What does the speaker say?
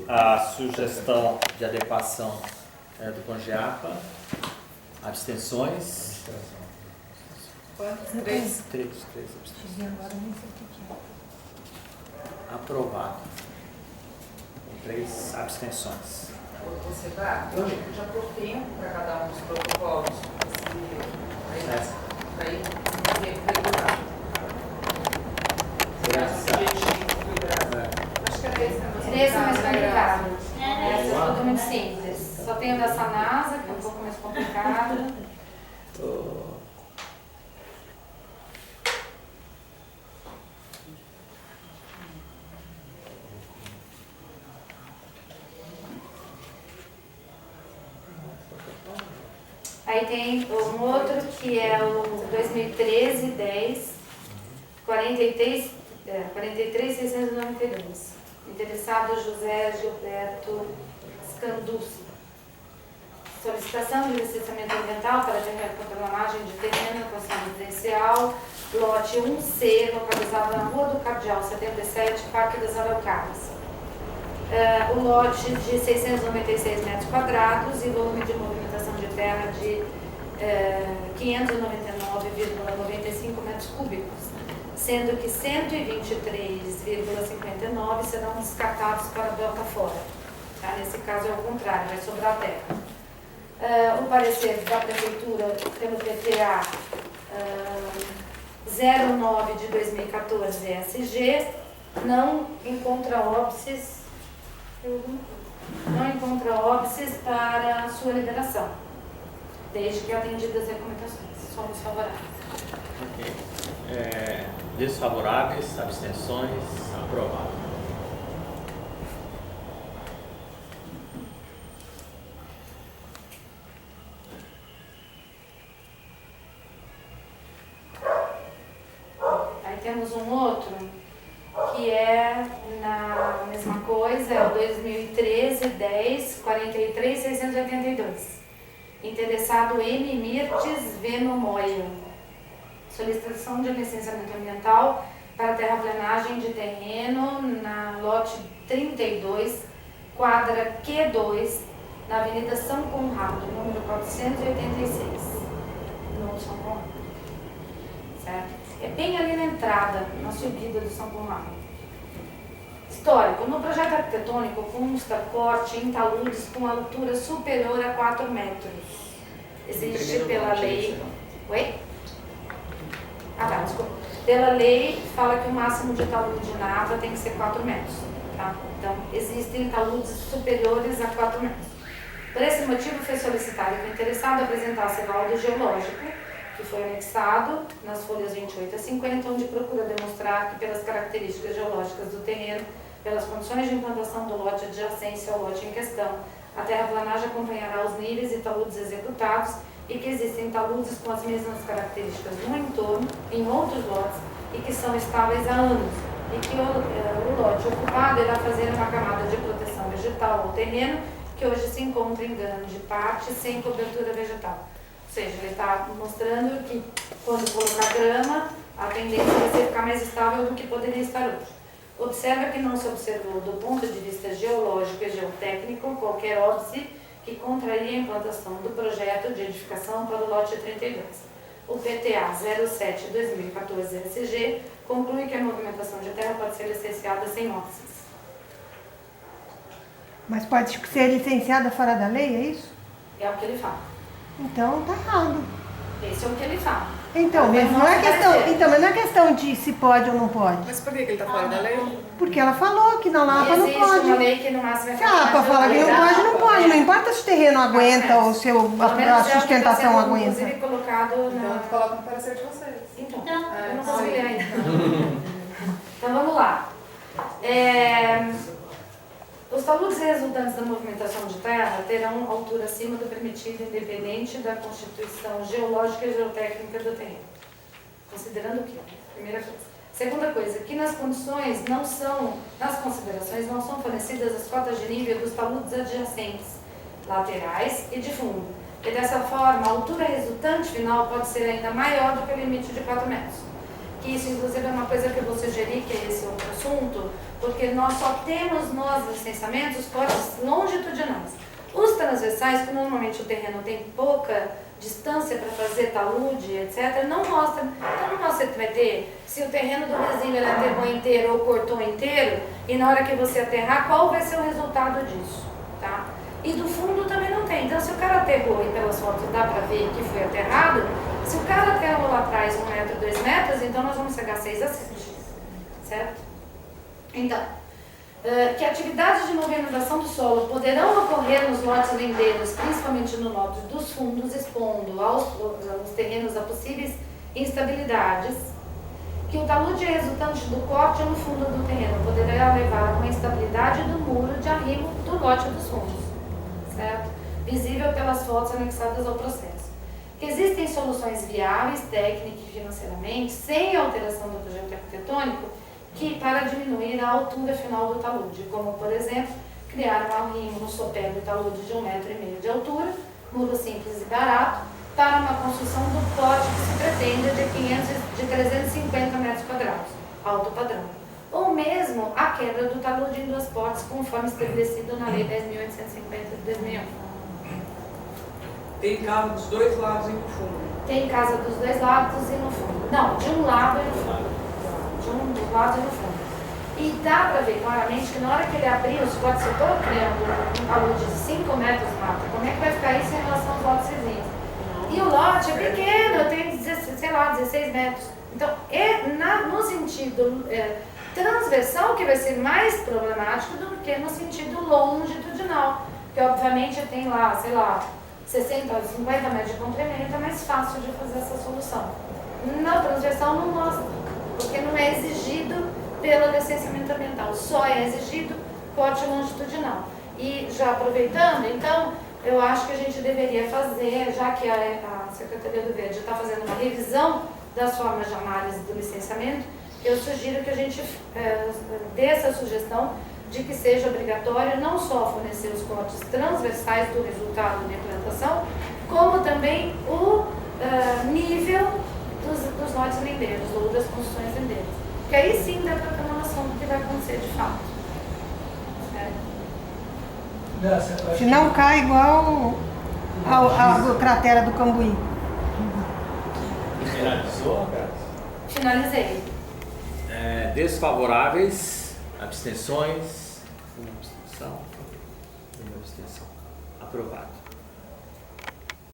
A sugestão de adequação é do Congeapa. Abstenções? Quantos? Três abstenções. Aprovado. Com 3 abstenções. Você vai? Eu acho que já por tempo para cada um dos protocolos. Aí regular. Acho que era esse também. Esse é mais complicado. Esse é tudo muito simples. Só tem o da Sanasa, que é um pouco mais complicado. Aí tem um outro que é o 2013-10, 43.692. Interessado José Gilberto Scanducci. Solicitação de licenciamento ambiental para terraplanagem de terreno na construção residencial, lote 1C, localizado na Rua do Cardeal 77, Parque das Araucárias. O lote de 696 metros quadrados e volume de movimentação de terra de 599,95 metros cúbicos, sendo que 123,59 serão descartados para bota fora. Tá? Nesse caso é o contrário, vai sobrar terra. O parecer da Prefeitura pelo PTA 09 de 2014 SG não encontra óbices para a sua liberação, desde que atendidas as recomendações. Somos favoráveis. Ok. Desfavoráveis, abstenções, aprovado. Aí temos um outro que é na mesma coisa, é o 2013-10, 43.682. Interessado M. Mirtes Venomoia. Solicitação de licenciamento ambiental para terraplenagem de terreno na lote 32, quadra Q2, na Avenida São Conrado, número 486, no São Conrado. Certo? É bem ali na entrada, na subida do São Conrado. Histórico. No projeto arquitetônico consta corte em taludes com altura superior a 4 metros. Existe pela lei... Oi? Desculpa. Pela lei, fala que o máximo de talude de nava tem que ser 4 metros. Tá? Então, existem taludes superiores a 4 metros. Por esse motivo, foi solicitado que o interessado apresentasse laudo geológico, que foi anexado nas folhas 28 a 50, onde procura demonstrar que, pelas características geológicas do terreno, pelas condições de implantação do lote adjacente ao lote em questão, a terraplanagem acompanhará os níveis e taludes executados e que existem taludes com as mesmas características no entorno, em outros lotes, e que são estáveis há anos, e que o lote ocupado irá fazer uma camada de proteção vegetal ao terreno, que hoje se encontra em grande parte sem cobertura vegetal. Ou seja, ele está mostrando que quando colocar grama, a tendência vai ser ficar mais estável do que poderia estar hoje. Observa que não se observou, do ponto de vista geológico e geotécnico, qualquer óbice que contraria a implantação do projeto de edificação para o lote 32. O PTA 07/2014 SG conclui que a movimentação de terra pode ser licenciada sem óbices. Mas pode ser licenciada fora da lei, é isso? É o que ele fala. Então tá errado. Esse é o que ele fala. Então, mas não é questão de se pode ou não pode. Mas por que ele está fora da lei? Porque ela falou que na Lapa não Existe pode. uma lei que no máximo é Para falar que não pode. Não importa se o terreno aguenta ou se a sustentação aguenta. Inclusive colocado Então, coloca no parecer de vocês. Então, eu não consegui ler ainda. Então vamos lá. Os taludes resultantes da movimentação de terra terão altura acima do permitido, independente da constituição geológica e geotécnica do terreno. Considerando o quê? Primeira coisa. Segunda coisa, que nas considerações não são fornecidas as cotas de nível dos taludes adjacentes, laterais e de fundo. E dessa forma, a altura resultante final pode ser ainda maior do que o limite de 4 metros. que isso inclusive é uma coisa que eu vou sugerir, que é esse outro assunto, porque nós só temos nos licenciamentos cortes longitudinais. Os transversais, que normalmente o terreno tem pouca distância para fazer talude, etc., não mostra. Então você vai ter, se o terreno do vizinho ele aterrou inteiro ou cortou inteiro, e na hora que você aterrar, qual vai ser o resultado disso, tá? E do fundo também não tem. Então se o cara aterrou, e pelas fotos dá para ver que foi aterrado, se o cara aterrou lá atrás 1 metro, 2 metros, então nós vamos chegar 6 a 7, certo? Então, que atividades de movimentação do solo poderão ocorrer nos lotes lindeiros, principalmente no lote dos fundos, expondo aos terrenos a possíveis instabilidades, que o talude resultante do corte no fundo do terreno poderá levar a uma instabilidade do muro de arrimo do lote dos fundos, certo? Visível pelas fotos anexadas ao processo. Que existem soluções viáveis, técnica e financeiramente, sem alteração do projeto arquitetônico, que para diminuir a altura final do talude, como por exemplo, criar um arrimo no sopé do talude de 1,5 metro de altura, muro simples e barato, para uma construção do pote que se pretende de 350 metros quadrados, alto padrão. Ou mesmo a quebra do talude em 2 potes, conforme estabelecido na Lei 10.850 de 2001. Tem casa dos 2 lados e no fundo. Tem casa dos 2 lados e no fundo. Não, de um lado e no fundo. De um dos lados e no fundo. E dá para ver claramente que na hora que ele abrir os potes, se eu estou criando um talude de 5 metros mata, como é que vai ficar isso em relação aos lotes vizinhos? E o lote é pequeno, tem, sei lá, 16 metros. Então, no sentido transversal que vai ser mais problemático do que no sentido longitudinal. Que obviamente tem lá, sei lá, 60, 50 metros de comprimento, é mais fácil de fazer essa solução. Na transversal não mostra, porque não é exigido pelo licenciamento ambiental, só é exigido corte longitudinal. E já aproveitando, então, eu acho que a gente deveria fazer, já que a Secretaria do Verde está fazendo uma revisão das formas de análise do licenciamento, eu sugiro que a gente dê essa sugestão de que seja obrigatório não só fornecer os cortes transversais do resultado de implantação, como também o nível dos lotes lindeiros ou das construções lindeiras. Porque aí sim dá para ter uma noção do que vai acontecer de fato. Se não cai igual a cratera do Cambuí. Finalizou, cara? Finalizei. Desfavoráveis, abstenções, uma abstenção, aprovado.